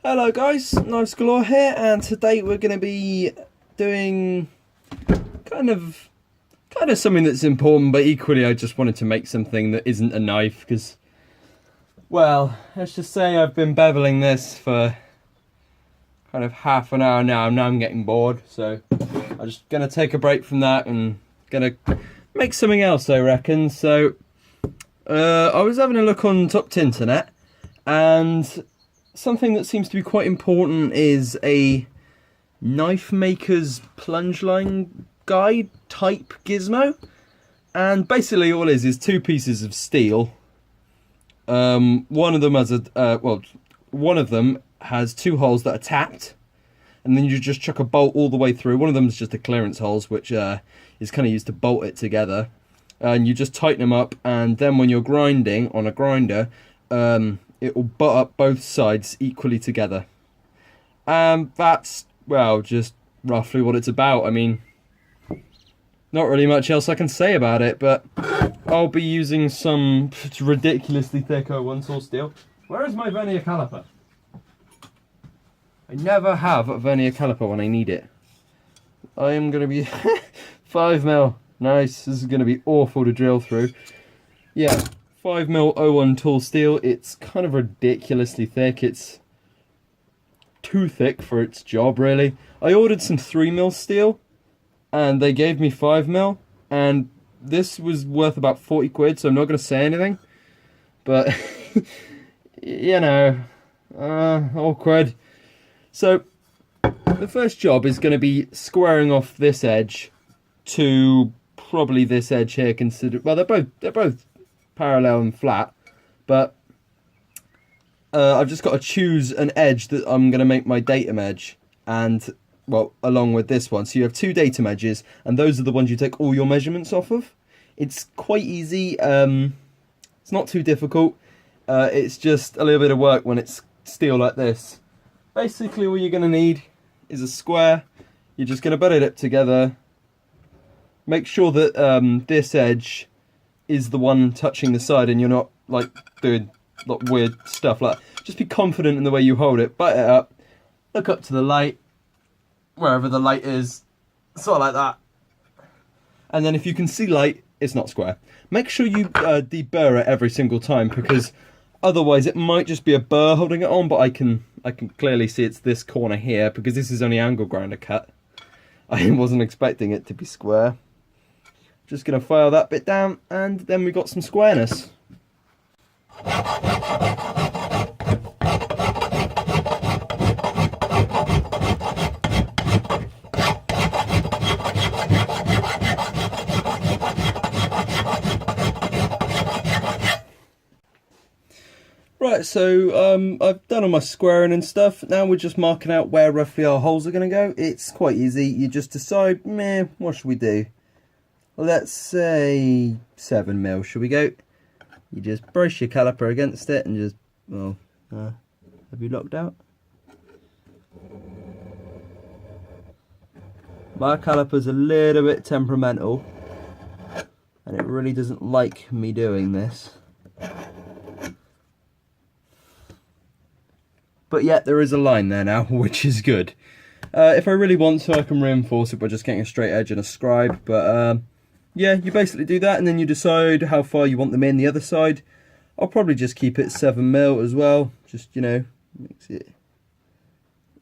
Hello guys, Knives Galore here, and today we're going to be doing kind of something that's important, but equally I just wanted to make something that isn't a knife, because, well, let's just say I've been beveling this for kind of half an hour now, and now I'm getting bored, so I'm just going to take a break from that and going to make something else, I reckon. So I was having a look on Top Internet, and something that seems to be quite important is a knife maker's plunge line guide type gizmo. And basically all it is two pieces of steel. One of them has two holes that are tapped, and then you just chuck a bolt all the way through. One of them is just a clearance holes, which is kind of used to bolt it together. And you just tighten them up, and then when you're grinding on a grinder, it will butt up both sides equally together. That's, well, just roughly what it's about. I mean, not really much else I can say about it, but I'll be using some ridiculously thick 01 tool steel. Where is my vernier caliper? I never have a vernier caliper when I need it. I am going to be 5mm. Nice, this is going to be awful to drill through. Yeah, 5mm 01 tool steel. It's kind of ridiculously thick. It's too thick for its job, really. I ordered some 3mm steel, and they gave me 5mm, and this was worth about 40 quid, so I'm not going to say anything. But, you know, awkward. So, the first job is going to be squaring off this edge to probably this edge here. Well, they're both parallel and flat, but I've just got to choose an edge that I'm going to make my datum edge, and, well, along with this one. So you have two datum edges, and those are the ones you take all your measurements off of. It's quite easy. It's not too difficult. It's just a little bit of work when it's steel like this. Basically all you're going to need is a square. You're just going to butt it up together. Make sure that this edge is the one touching the side, and you're not like doing weird stuff like that. Just be confident in the way you hold it. Butt it up. Look up to the light, wherever the light is, sort of like that. And then if you can see light, it's not square. Make sure you deburr it every single time, because otherwise it might just be a burr holding it on. But I can clearly see it's this corner here, because this is only angle grinder cut. I wasn't expecting it to be square. Just going to file that bit down, and then we got some squareness. Right, so I've done all my squaring and stuff. Now we're just marking out where roughly our holes are going to go. It's quite easy. You just decide, what should we do? Let's say 7mm, should we go? You just brace your caliper against it and just, well, have you locked out? My caliper's a little bit temperamental, and it really doesn't like me doing this. But yet there is a line there now, which is good. If I really want to, I can reinforce it by just getting a straight edge and a scribe, but yeah, you basically do that, and then you decide how far you want them in the other side. I'll probably just keep it 7mm as well, just, you know, makes it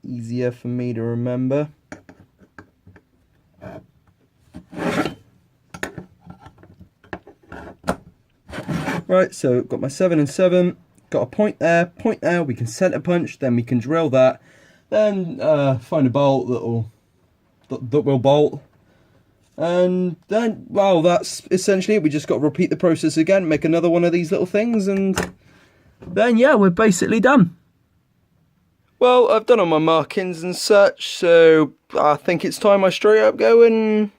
easier for me to remember. Right, so got my 7 and 7, got a point there, we can center punch, then we can drill that, then find a bolt that will bolt. And then, well, that's essentially it. We just got to repeat the process again, make another one of these little things, and then, yeah, we're basically done. Well, I've done all my markings and such, so I think it's time I straight up go and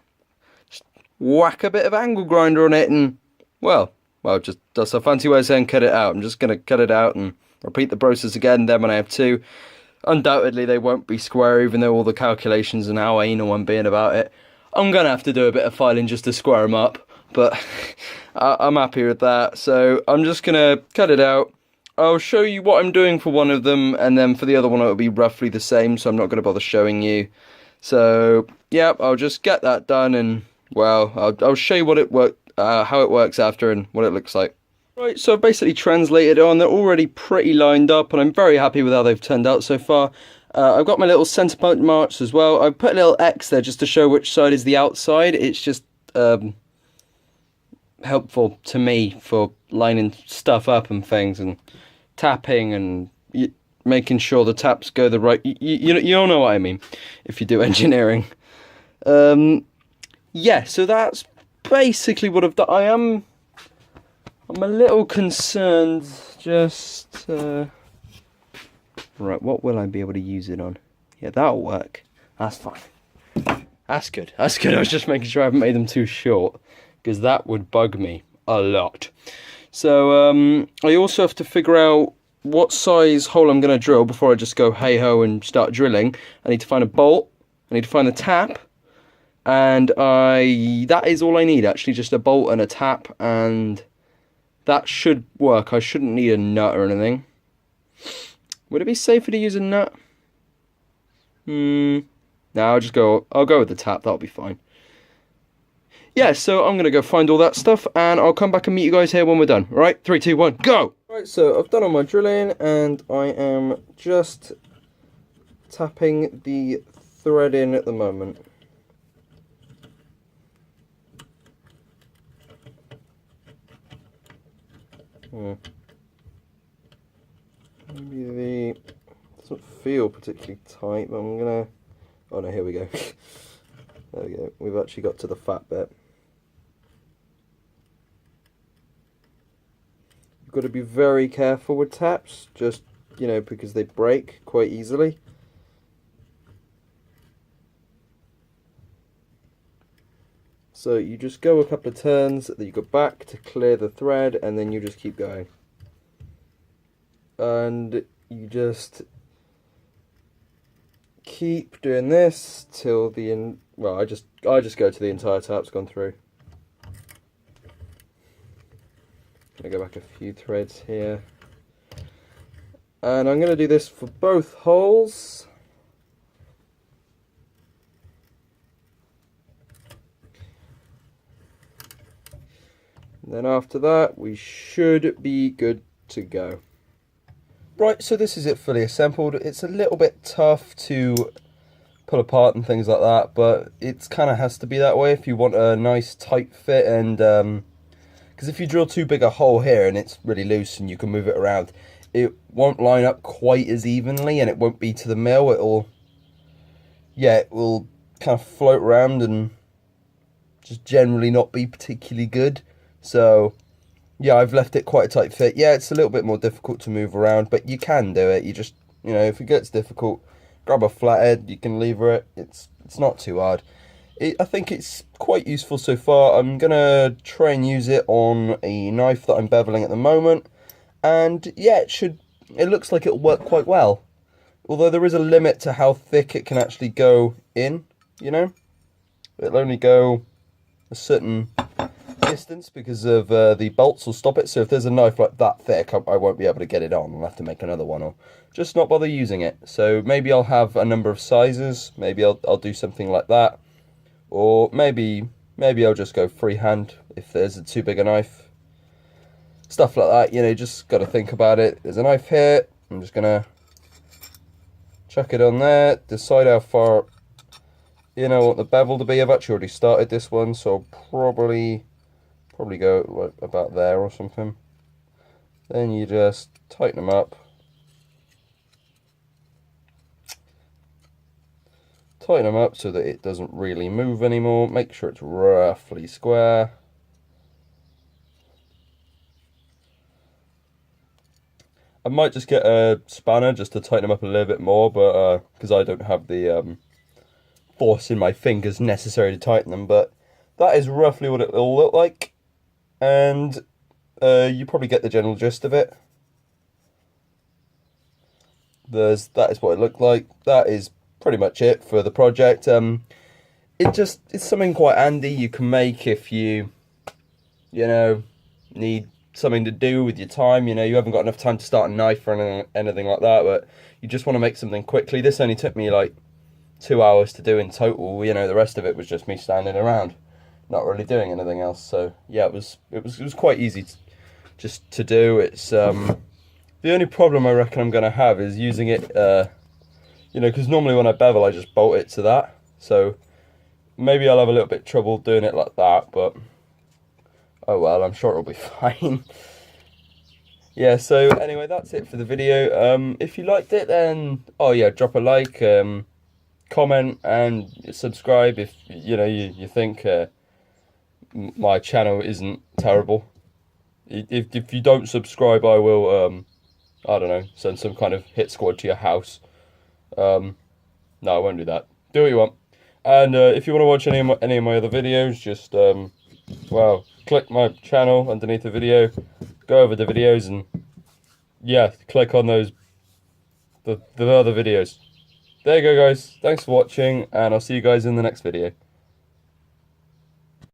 just whack a bit of angle grinder on it, and, well, just that's a fancy way of saying cut it out. I'm just going to cut it out and repeat the process again. Then when I have two, undoubtedly they won't be square, even though all the calculations and how anal I'm being about it. I'm going to have to do a bit of filing just to square them up, but I'm happy with that. So I'm just going to cut it out, I'll show you what I'm doing for one of them, and then for the other one it'll be roughly the same, so I'm not going to bother showing you. So, yeah, I'll just get that done, and, well, I'll show you what how it works after and what it looks like. Right, so I've basically translated it on. They're already pretty lined up, and I'm very happy with how they've turned out so far. I've got my little centre point marks as well. I've put a little X there just to show which side is the outside. It's just helpful to me for lining stuff up and things, and tapping and making sure the taps go the right... You all know what I mean if you do engineering. Yeah, so that's basically what I've done. I'm a little concerned, just... Right, what will I be able to use it on? Yeah, that'll work. That's fine. That's good. That's good. I was just making sure I haven't made them too short, because that would bug me a lot. So, I also have to figure out what size hole I'm going to drill before I just go hey-ho and start drilling. I need to find a bolt. I need to find a tap. And that is all I need, actually, just a bolt and a tap, and that should work. I shouldn't need a nut or anything. Would it be safer to use a nut? No, I'll go with the tap, that'll be fine. Yeah, so I'm going to go find all that stuff, and I'll come back and meet you guys here when we're done. Alright, 3, 2, 1, go! Right, so I've done all my drilling, and I am just tapping the thread in at the moment. Maybe it doesn't feel particularly tight, but I'm gonna... Oh no, here we go. There we go. We've actually got to the fat bit. You've got to be very careful with taps, just, you know, because they break quite easily. So you just go a couple of turns, then you go back to clear the thread, and then you just keep going. And you just keep doing this till the end. Well, I just go to the entire tap's gone through. I go back a few threads here, and I'm going to do this for both holes. And then after that, we should be good to go. Right, so this is it fully assembled. It's a little bit tough to pull apart and things like that, but it kind of has to be that way if you want a nice tight fit. And because if you drill too big a hole here and it's really loose and you can move it around, it won't line up quite as evenly, and it won't be to the mill. It will kind of float around and just generally not be particularly good. So yeah, I've left it quite a tight fit. Yeah, it's a little bit more difficult to move around, but you can do it. You just, you know, if it gets difficult, grab a flathead, you can lever it. It's not too hard. I think it's quite useful so far. I'm going to try and use it on a knife that I'm beveling at the moment. And yeah, it looks like it'll work quite well. Although there is a limit to how thick it can actually go in, you know. It'll only go a certain distance because of the bolts will stop it. So if there's a knife like that thick, I won't be able to get it on. I'll have to make another one, or just not bother using it. So maybe I'll have a number of sizes. Maybe I'll do something like that, or maybe I'll just go freehand if there's too big a knife. Stuff like that, you know. Just got to think about it. There's a knife here. I'm just gonna chuck it on there. Decide how far I want the bevel to be. I've actually already started this one, so I'll probably go about there or something. Then you just tighten them up. Tighten them up so that it doesn't really move anymore. Make sure it's roughly square. I might just get a spanner just to tighten them up a little bit more, but because I don't have the force in my fingers necessary to tighten them. But that is roughly what it will look like. And you probably get the general gist of it. That is what it looked like. That is pretty much it for the project. It's something quite handy you can make if you need something to do with your time. You know, you haven't got enough time to start a knife or anything like that, but you just want to make something quickly. This only took me like 2 hours to do in total. You know, the rest of it was just me standing around, not really doing anything else. So yeah, it was quite easy just to do. It's the only problem I reckon I'm gonna have is using it, you know, because normally when I bevel I just bolt it to that, so maybe I'll have a little bit of trouble doing it like that, but oh well, I'm sure it'll be fine. Yeah, so anyway, that's it for the video. If you liked it, then oh yeah, drop a like, comment and subscribe if you know you think my channel isn't terrible. If you don't subscribe, I will I don't know, send some kind of hit squad to your house. No, I won't do that. Do what you want. And if you want to watch any of my other videos, just well, click my channel underneath the video, go over the videos, and yeah, click on those the other videos. There you go, guys. Thanks for watching, and I'll see you guys in the next video.